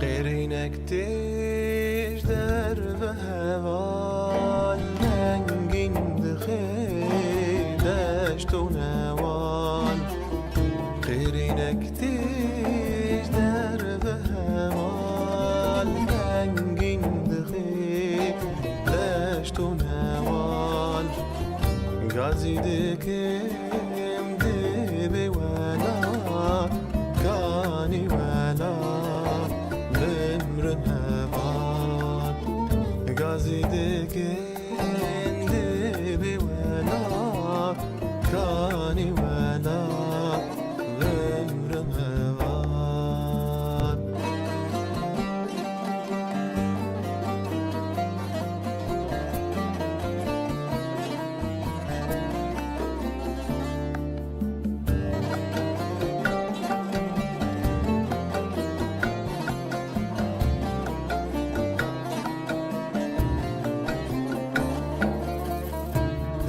غيرينك تيج در و هوال رنگین دخی دشت و نوال غيرينك تيج در و هوال رنگین دخی دشت و نوال غازي دكم دبي ولا كاني ولا بمرم هوال غازي دكم دبي ولا كاني ولا بمرم هوال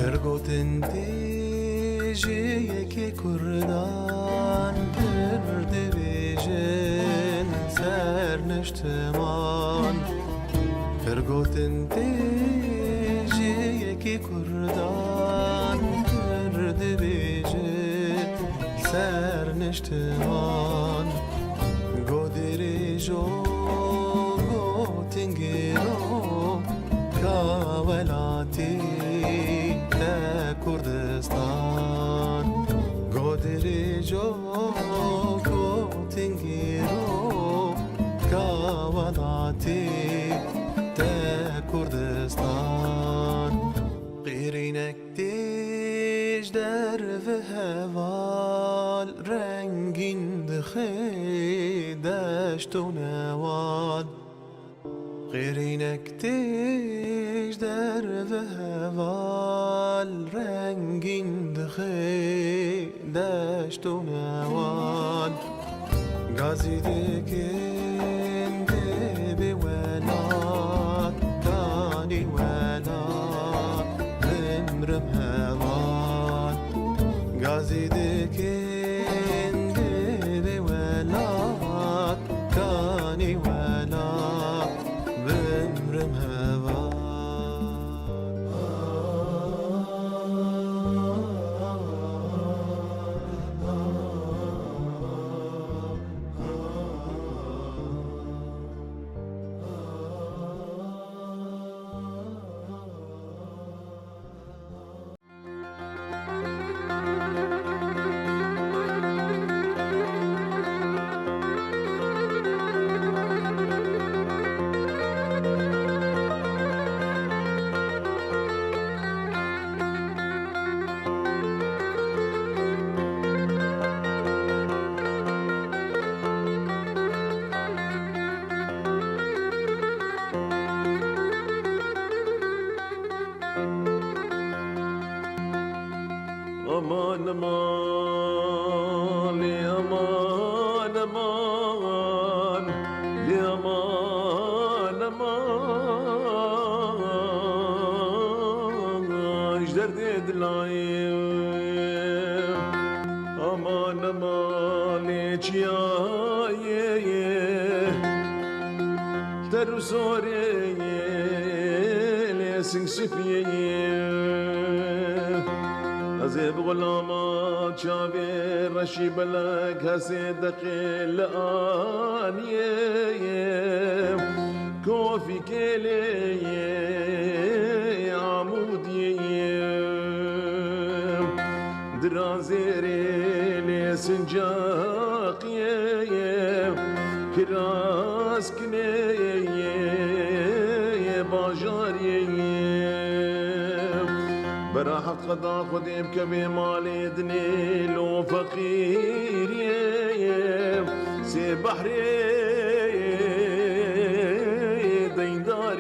Ergotin diyeceği kurdan Derdi bejin serneşteman Ergotin diyeceği kurdan Derdi bejin serneşteman Godiri jo gotingiro kavelati كردستان قدري جوكو تنجيرو كاولاتي تا كردستان غيرينك تيج در و هوال رنگين دخي دشت و نوال غيرينك تيج در و هوال رنگین دخی دشت و نوال غازي دكن دبي ولا كاني ولا بمرم هوال غازي دكن دبي ولا كاني ولا بمرم هوال aman aman li aman aman li aman aman اجدر دلعيم aman aman li çiyaye teru soreye li singsipiyeye أزيب غلامات شابي رشي بلك هسيدك الآن كوفي كيلي عمودي درازيري لسنجاق كراس كني باجاري براحت قضا خدي بكبي مالي دنيل وفقير سي بحري ديندار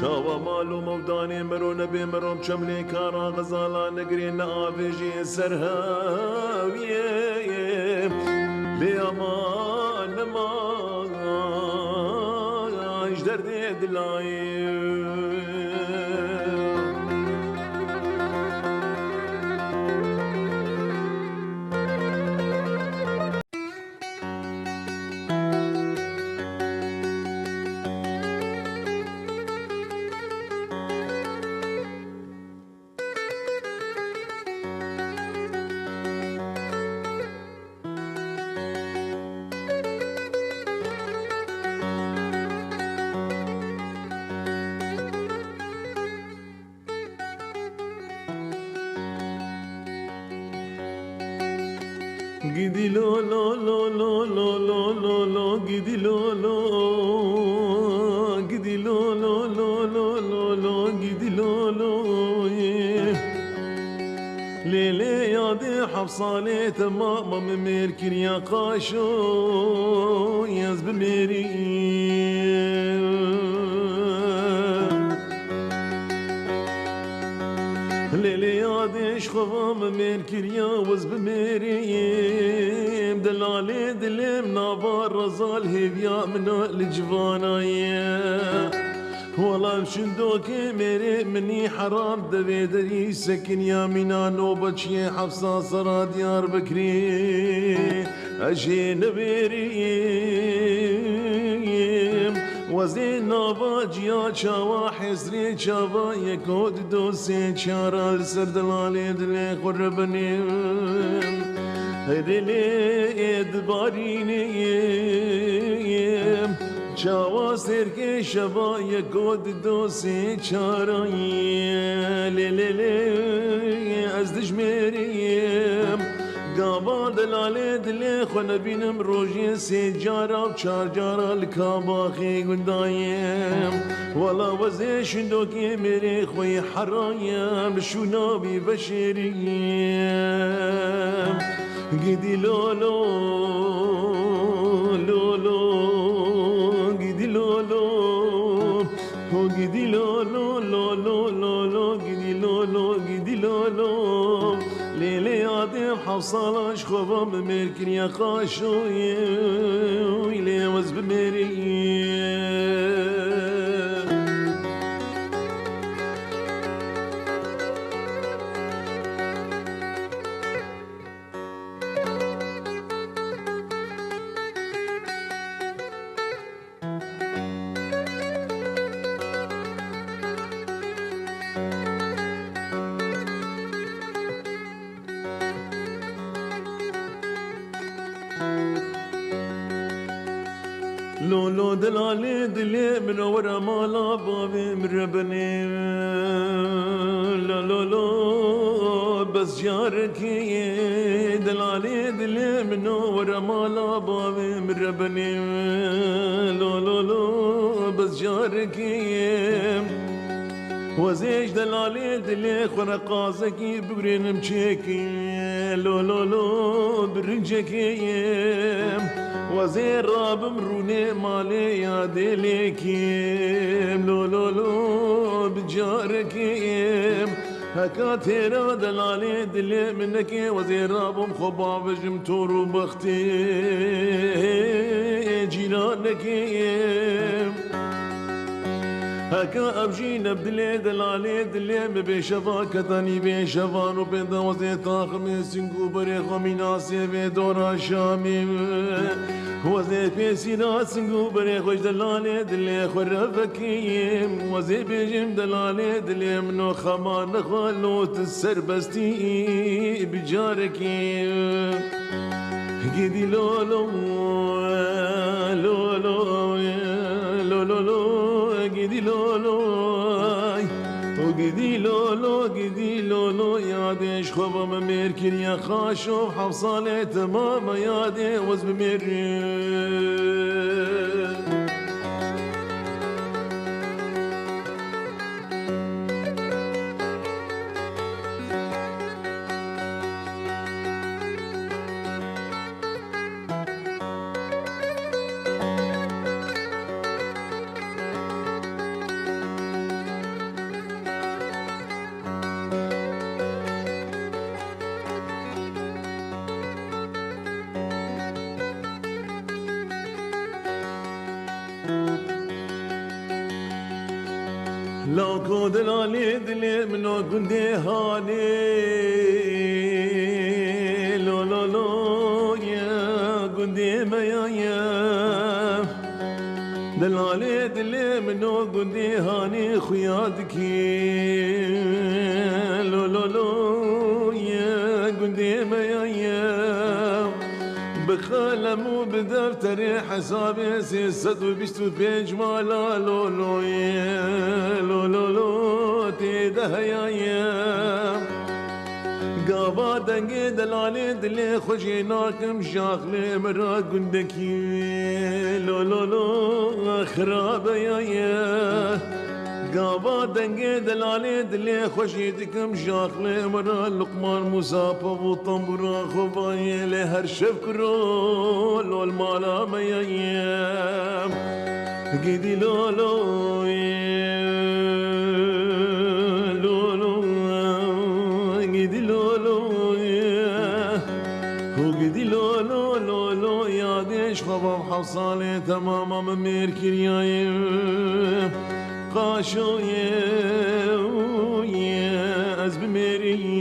شاوا مالو موداني مرو نبي مرو بشملي كارا غزالا نقري نافجي سرهاوي لي امان امان اجدر دلاي قدي لو لو لو لو لو لو لو لو قدي لو لو قدي لو لو لو لو لو لو قدي لو لو ليلي يا دي حفصالي تمام ممير كريا قاشو ياز بميري ليلي يا دي شخوام ممير كريا وز بميري دلالي دلم نابار رزال هيبيا من الجفانايا والله شندوك ميري مني حرام دبي دري سكن يا مينا نوبتشي حفصة صرا ديار بكري أجي نبيريم وزين ناباجيا شاوا حسري شاوا يكود دوسي شارع السردلالي دلي قربني دلي ادبارينيم چاوا سرکه شبا یکود دوسی چارایی لیلیلی از دجمریم گاوا دلاله دلی خونه بینم روژی سی جارا و چار جارا لکاباخی گندایم والا وزه شندوکی میری خوی حرایم شونابی بشریم گیدی لولو لولو gidi lo lo lo lo lo lo gidi lo lo gidi lo lo lele adım hafsalaş khovam merkin ya khashoy ile waz bmeri لولو دلالي دلي من ورا مالا بابي مربني لا لولو بس جاركي دلالي دلي من ورا مالا بابي مربني لولو بس جاركي وزيج دلالي دلي خورا قازكي بقرين مشيكي لولو برنجكي وزير راب مروني مالي يا دليكيم لو لو لو بجاركيم هكا تيرا دلالي دلي منك وزير راب مخبا بجمتور وبختي جيرانكيم هكا أبجينا بدلي دلالي دلي ببيشفا كتاني بيشفا وبيدا وزي تاخر من سنقو بريخو مناسي بدورا شامي وزي بيسينا سنقو بريخوش دلالي دلي خرفكيم وزي بيجم دلالي دلي منو خمان نخوالوت السربستي بجاركيم قدي لولو لولو لولو gidi lolo o gidi lolo yadesh khovam merkin ya khasho hafsale tamam yade waz bimir لو كود الالي دلي منو كندي هاني لو لو لو يا كندي ميا دلالي دلي منو كندي هاني خيادكي لو لو لو يا كندي ميا بخلمو بدفتر حسابي سيسد وبيشتو بيج مالا لولو يا لولو تيده يا قابا دنگی دلالی دلی خوشی ناکم شاخلی مرا گندکی لو لو لو خرابه یا قابا دنگی دلالی دلی خوشی دکم شاخلی مرا لقمان مصافه و طنبورا خوبایی لی هر شب کرو لو المالا میایم گیدی لو لو خباب حصالي تماما ممير كرياي قاشو يا أزب ميري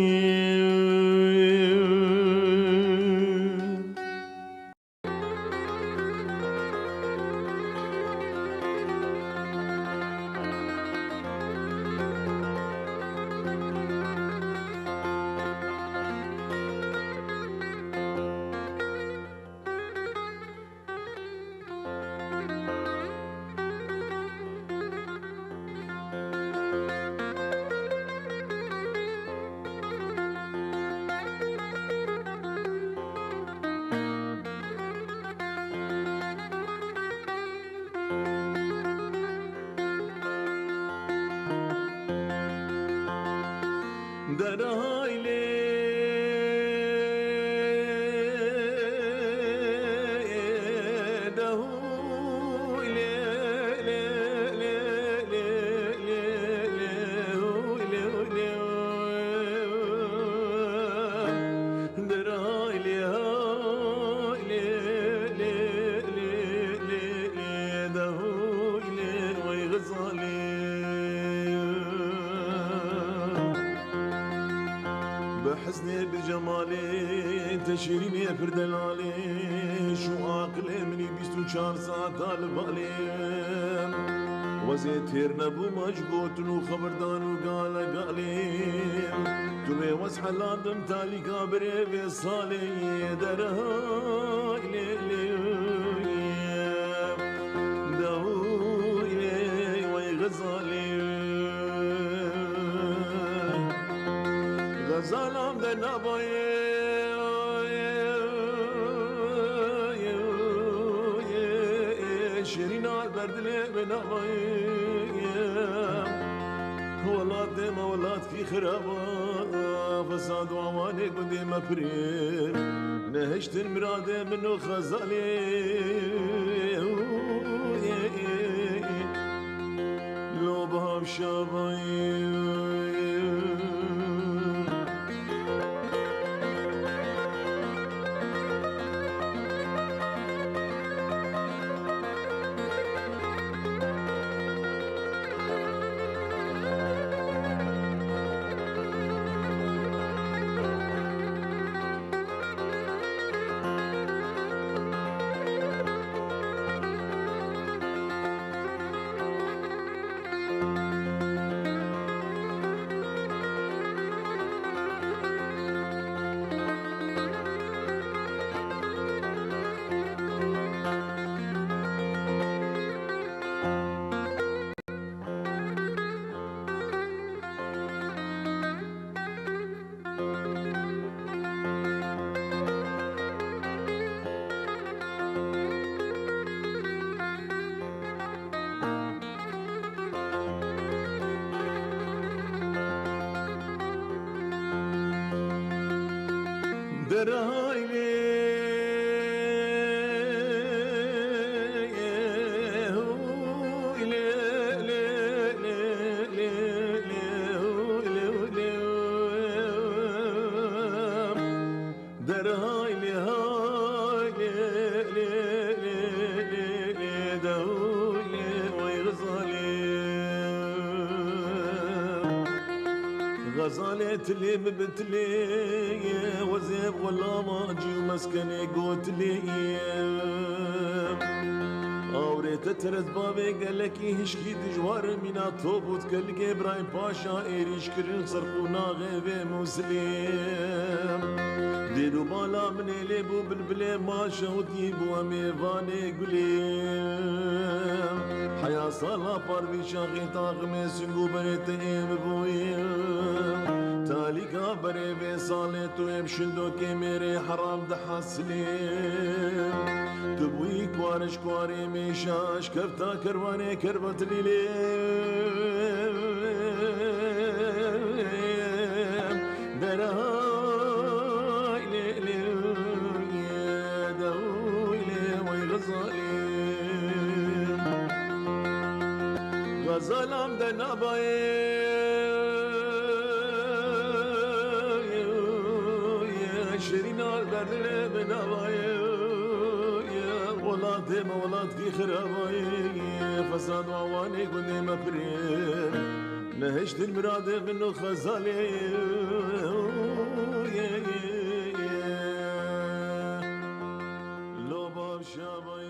بحسني بجمالي تشيريني فردلالي شو عقلي مني بيستو شهر ساعة البالي وزي تير نبو مجبوط وخبردان وقال قالي تبي وسح لاندم تالي كابري في صالي درها إلي دهو إلي ويغزالي غزالام در نبایه شیرین بردلی به نبایه ولاد ما ولاد کی خرابا فساد و عوانه گندی مپریر نهشتن مراده منو خزالی لو بهم شابایی غزالتلي ببتلي وزيب ولا ماجي ومسكني قوتلي اوريت ترز بابي قالكي هشكي دجوار منا توبوت قالك ابراهيم باشا ايريش كرن صرفونا غيبي مسلم ديدو بالا من ليبو بالبلي ما شوتي بو ميفاني قليم حيا صلاة باروي شاقي طاقمي سنقو بريت ايم بويم لالی گابره و ساله تو ابشندو که میره حرام ده حسلیم تو بوی کوارش کواری میشاش کفتا کروانه کربت لیلیم درای لیلیم یدوی لیوی غزالیم غزالم ده نبایم شیرین آردله به نبایم ولاد ما ولاد کی خرابای فساد وانی گنده مپرین نهشت المراد غنو خزالی لو باب شابای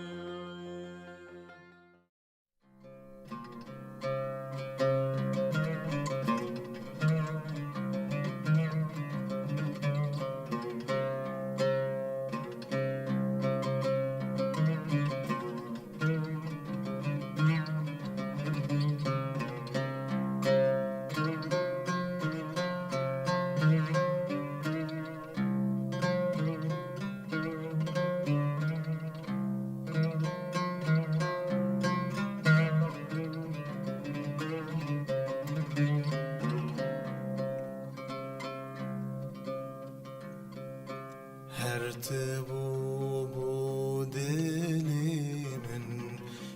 هرتبو بودلی من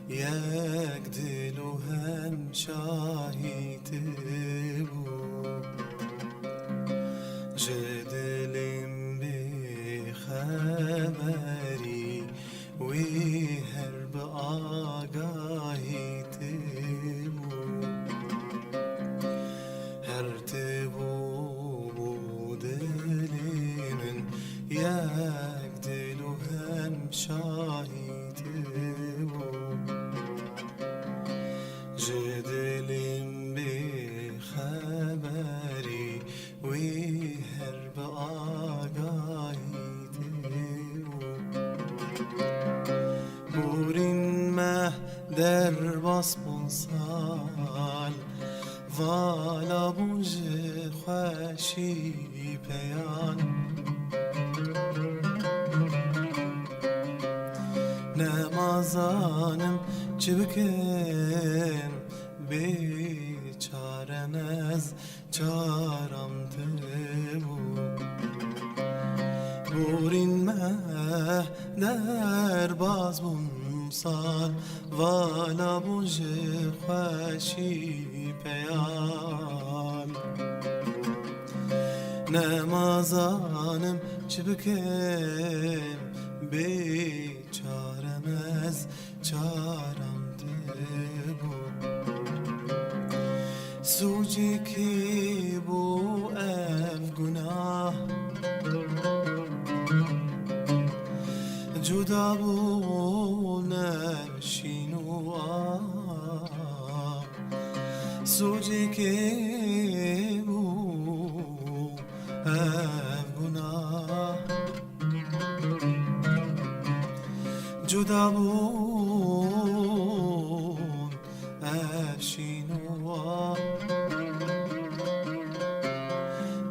یک دلو هم شاهیت بو جدلم بخبری وی هر با آگاهیت بو هرتبو بودلی من یک دلو هم شاهید بود جدلم به خبری وی هر با آگاهید بود بورین مه در باسپون سال والا بونج خوشی پیان نمازانم چه بکن بیچارم از چارم تبو بورین مه در باز بوم سال والا بونج خوشی پیال نمازانم چه بکن بیچارم از چارم دبو سوچی کی بو اف گناه جدا بو نشینو سوچی کی بو اف گناه جدا بون افشینوا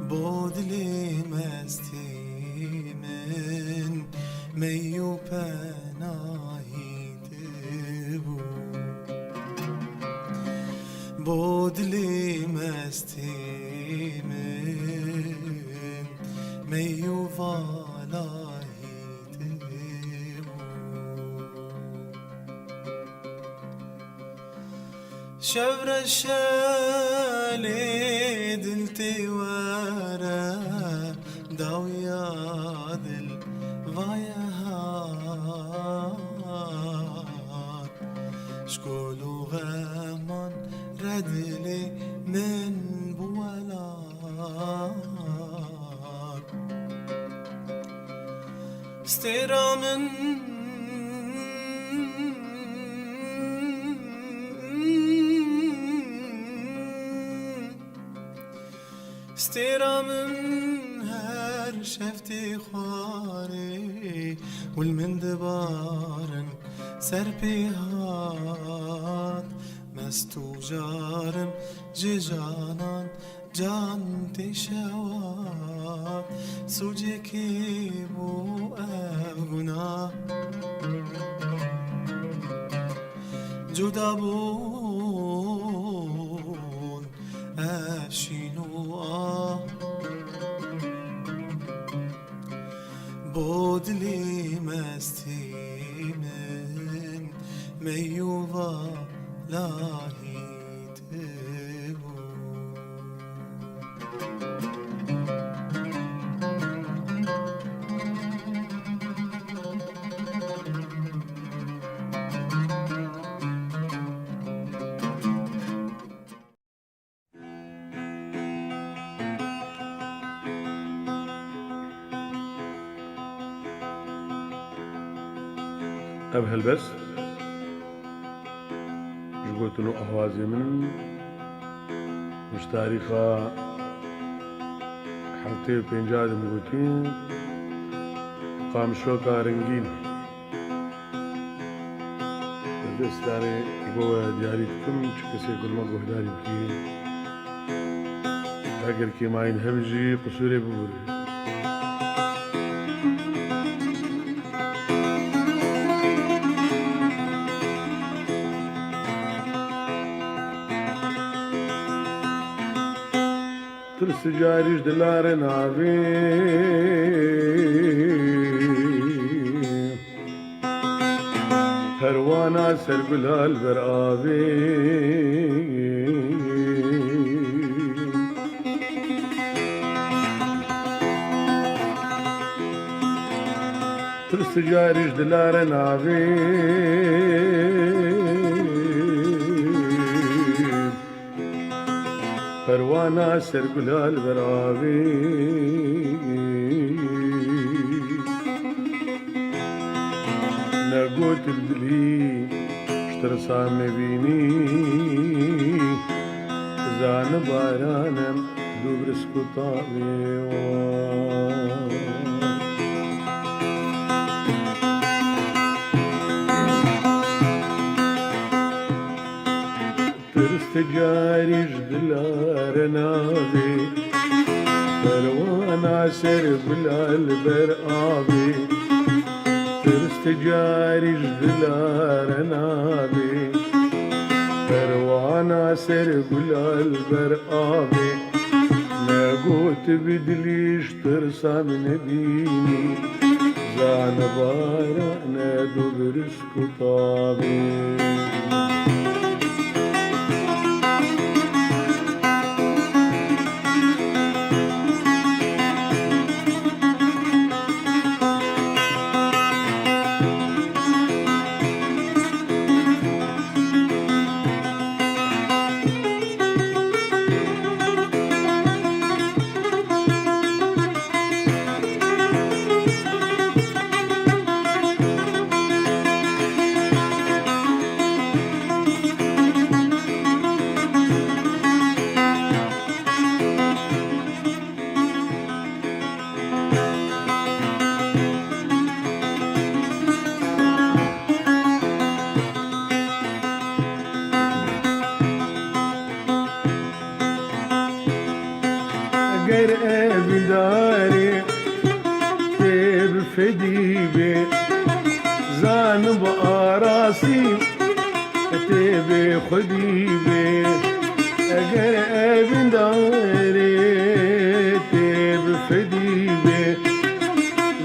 بودلی مستی من میو پناهیده بود بودلی مستی من میو والایده شبر الشالي دلتي ورا داويا دل ضايا هات شكولو غمان ردلي من بولات استيرا من استيرا من هر شفتي خواري والمندبارن سربيهات مستو جارم ججانان جان تشوا سوجه که بو افغنا جدا بون افشینو آه بودلی مستی من میووا لاهیت أب هلبس قلت له أهوازي من مش تاريخا حتى بينجاد مقوتين قام شوكا رنجين بس يعني قوة دياري تكم شكسي كل ما قوة دياري بكي أقر كي ما ينهبجي قصوري ببوري ترسجاريش دلار نابي هروانا سرقلال برآبي ترسجاريش دلار نابي پروانا سرگلال براوی نگوت الدلی اشترسام نبینی زان بارانم دوبرس کتابی ترستجاريش دلار نابي بروانا سرب البر آبي ترستجاريش دلار نابي بروانا سرب البر آبي ناقوت بدليش ترسم نبيني زان بارانا دوبرس كتابي غير بداري تيب فديبي زان باراسي تيب خديبي غير بداري تيب فديبي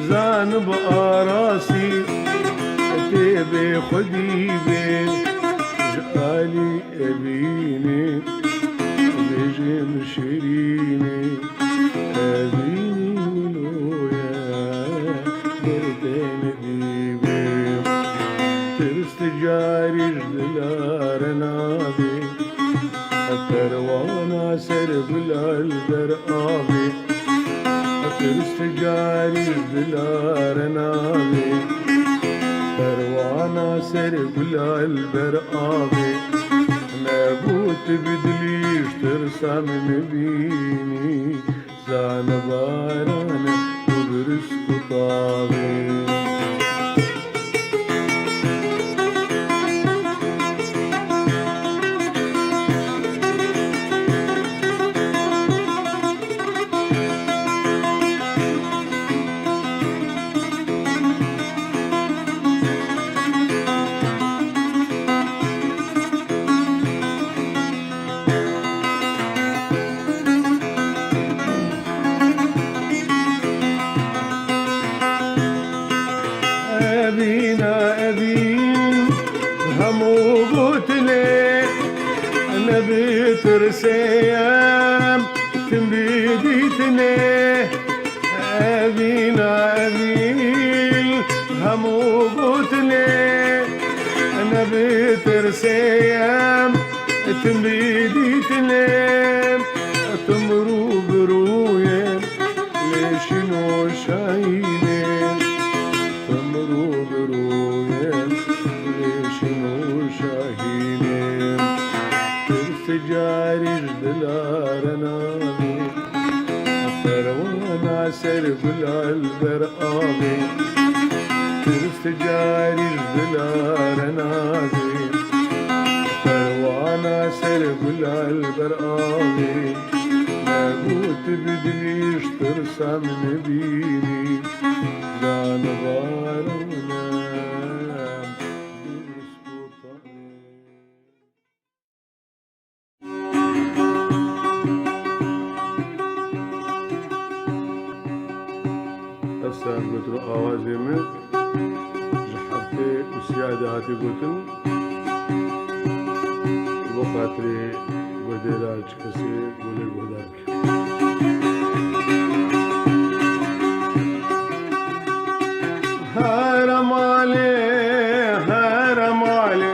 زان باراسي تيب خديبي جالي أبيني بيجي مشريني أبيني ولويا بردين ديبي ترستجاريش دلار نابي التروانا سرب البر آبي ترستجاريش دلار نابي تروانا سرب البر آبي نابوت بدليش ترسم نبيني زان بارانا وبرس كتابي همو قوتلي أنا بترسيم تنبيديتني أبينا أبيل همو قوتلي أنا بترسيم تنبيديتني تمرو برويم ليشنو شايلين تمرو برويم ليشنو شاهينين ترتجاري جدلارنا فروانا سرب البرقابي ترتجاري جدلارنا فروانا سرب البرقابي نقوت بدليش ترسم نبيني زان غارنا هسه قلت له آوازي من جحبتي وسيادة هاتي قلتن وخاطري قديلا كسي قولي قداك هرم علي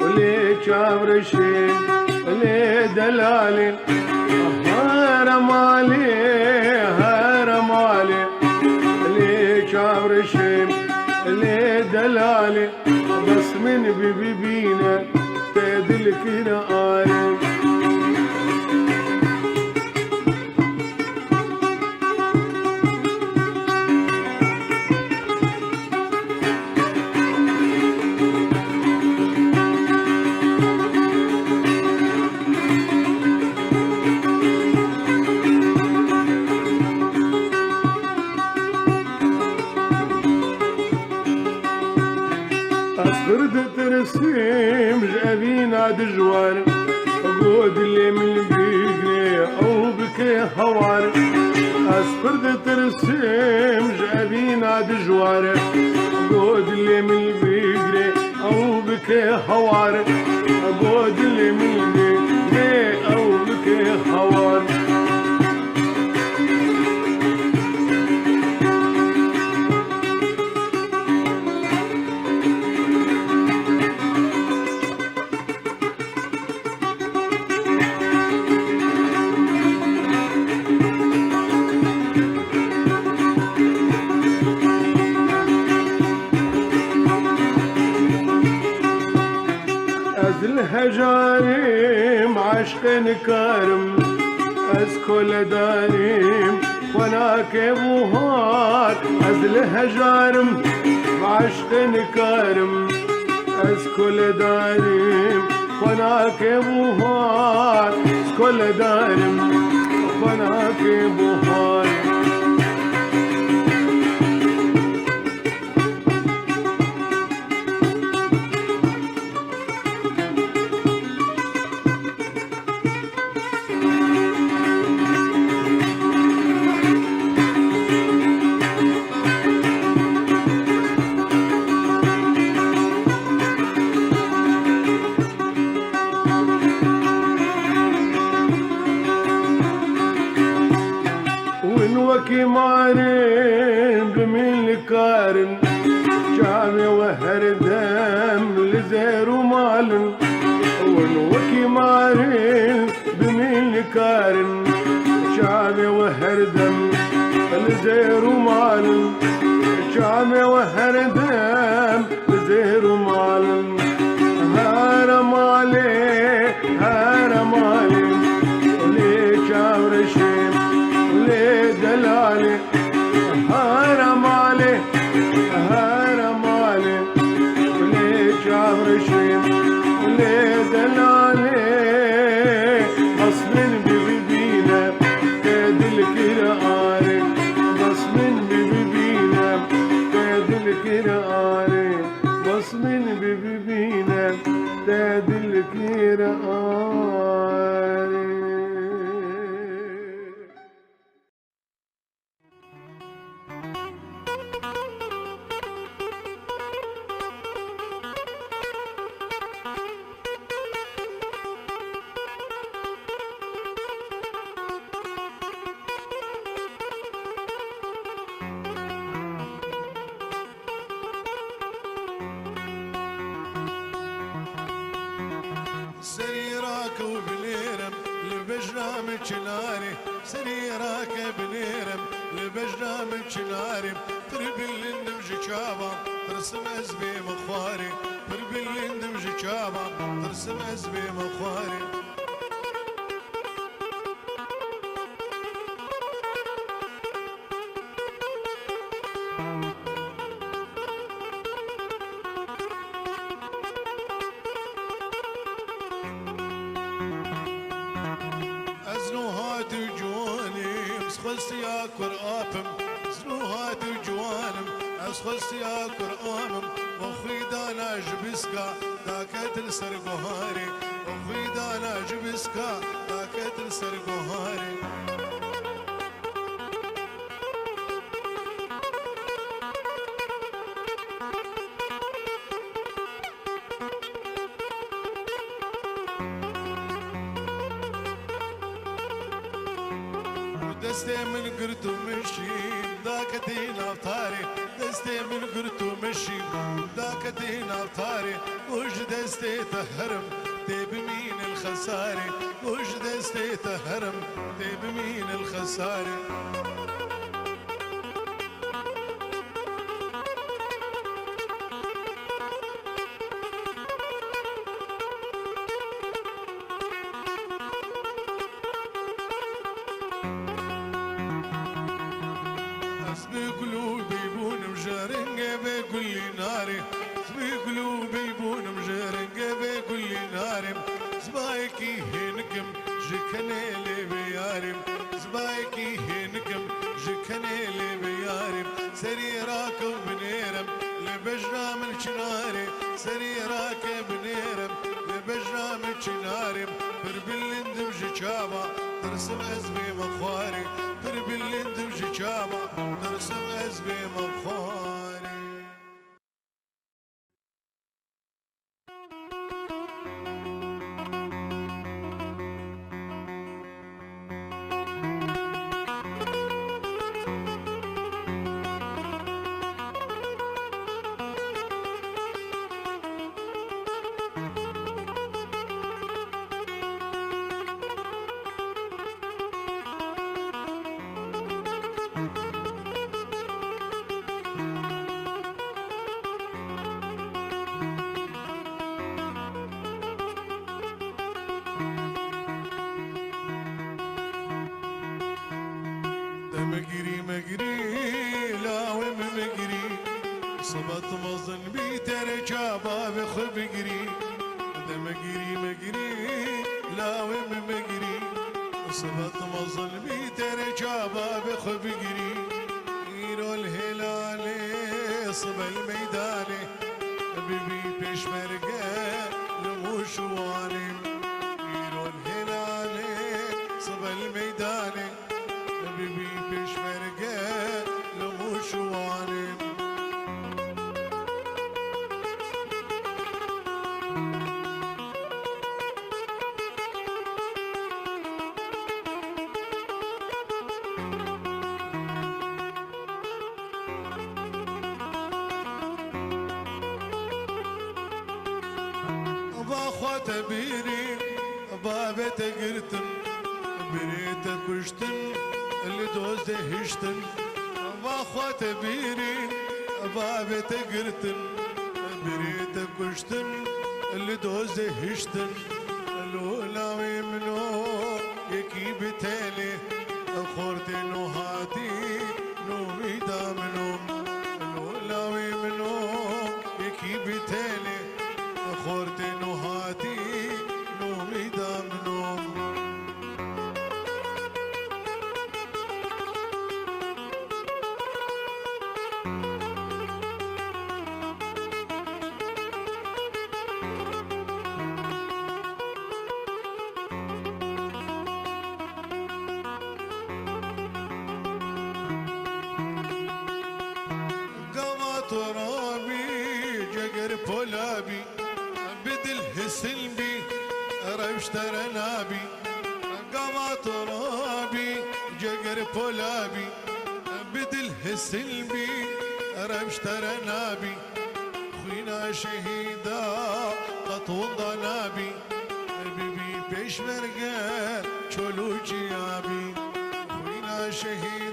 ولي شابرشي ولي دلالي هرم علي ولي شابرشي ولي دلالي بس من بيبينا تدلك نقالي أصفرد ترسيم جابينا دجوار قود اللي من بيقري أو بكي هوار أصفرد ترسيم جابينا دجوار قود اللي من بيقري أو بكي هوار قود اللي من بيقري أو بكي هوار الهجاريم عشق كارم أسكل داريم وانا كبوهار الهجارم عشق كارم أسكل داريم وانا كبوهار أسكل داريم وانا كبوهار وكي مارن بمن كارن شعبي وهردم لزير ومالن وكي مارن بمن كارن شعبي وهردم لزير ومالن شعبي وهردم لزير ومالن هرم علي ولي شاورشي ولي دلالي هرم علي ولي شاورشي ولي دلالي غصب ببيبينا كاد الكراري غصب ببيبينا كاد الكراري غصب ببيبينا كاد الكراري سريراك وبنيرم لبجرام شناري سريراك بنيرم لبجرام شناري تربل النمج شابا ترسم أزبي مخواري تربل النمج شابا ترسم أزبي مخواري زنوهات وجوانم اسخلص يا كرآبم زنوهات وجوانم اسخلص يا كرآبم وخي دانا جبسكا داكت السرقهاري وخي دانا جبسكا داكت السرقهاري دستي من قرتو مشي ذاك دين افطاري دستي من قرتو مشي ذاك دين افطاري وش دستي تهرم تيب مين الخساري وش دستي تهرم تيب مين الخساري بقلوبي بون مجرنقة بكل ناري بقلوبي بون مجرنقة بكل ناري زبايكي هنكم جكني لي بيارم زبايكي هنكم جكني لي بيارم سريراك بنيرم لبجرام الشناري سريراك بنيرم لبجرام الشناري بربلندم جشابا ترسم أزبي مخواري بربلندم جشابا ترسم أزبي مخواري مقري مقري لاوي مقري صبت مظن بيتر جابا بخب قري مقري مقري لاوي مقري صبت مظن بيتر جابا بخب قري يرو الهلال صب الميدان بيبي بشمرقه لموش وانم يرو الهلال صب الميدان بيبي بشمرقه لموش وانم باخوات بيري بابت قرتن بريت كشتن اللي دوز هشتن باخوات بيري بابت قرتن بريت كشتن اللي دوز هشتن لولاوي منو يكي بتالي خورتي نو هاتي نومي دامنو لولاوي منو يكي بتالي خورتي نو هاتي نومي دامنو ترابي جقر بولابي بدل هسلبي رشتر نابي قما ترابي جقر بولابي بدل هسلبي رشتر نابي خوينا شهيدا قطو ضنابي ويش برقال شلو جيابي خوينا شهيد